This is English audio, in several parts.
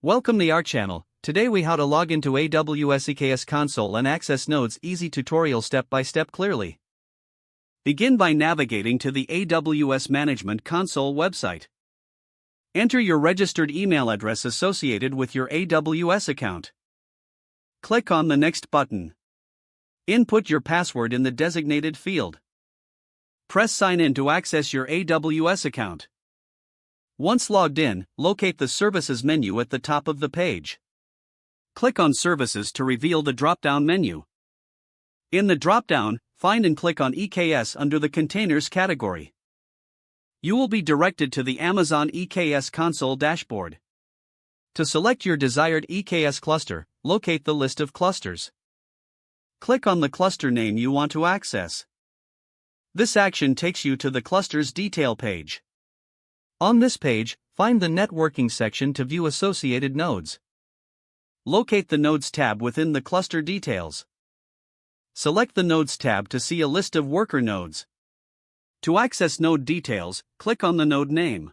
Welcome to our channel. Today we how to log into AWS EKS console and access nodes. Easy tutorial step by step clearly. Begin by navigating to the AWS Management Console website. Enter your registered email address associated with your AWS account. Click on the Next button. Input your password in the designated field. Press Sign in to access your AWS account. Once logged in, locate the Services menu at the top of the page. Click on Services to reveal the drop-down menu. In the drop-down, find and click on EKS under the Containers category. You will be directed to the Amazon EKS console dashboard. To select your desired EKS cluster, locate the list of clusters. Click on the cluster name you want to access. This action takes you to the cluster's detail page. On this page, find the Networking section to view associated nodes. Locate the Nodes tab within the cluster details. Select the Nodes tab to see a list of worker nodes. To access node details, click on the node name.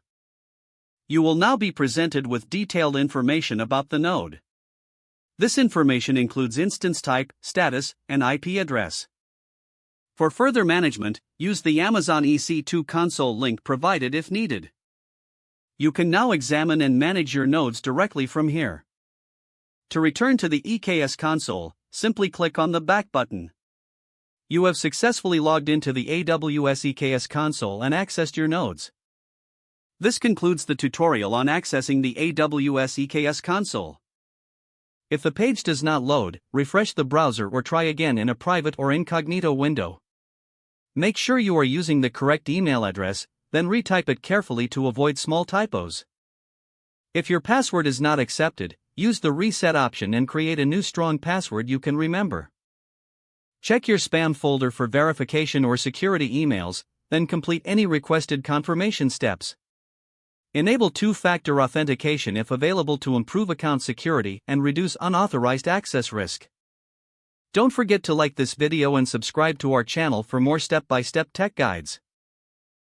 You will now be presented with detailed information about the node. This information includes instance type, status, and IP address. For further management, use the Amazon EC2 console link provided if needed. You can now examine and manage your nodes directly from here. To return to the EKS console, simply click on the Back button. You have successfully logged into the AWS EKS console and accessed your nodes. This concludes the tutorial on accessing the AWS EKS console. If the page does not load, refresh the browser or try again in a private or incognito window. Make sure you are using the correct email address, then retype it carefully to avoid small typos. If your password is not accepted, use the reset option and create a new strong password you can remember. Check your spam folder for verification or security emails, then complete any requested confirmation steps. Enable two-factor authentication if available to improve account security and reduce unauthorized access risk. Don't forget to like this video and subscribe to our channel for more step-by-step tech guides.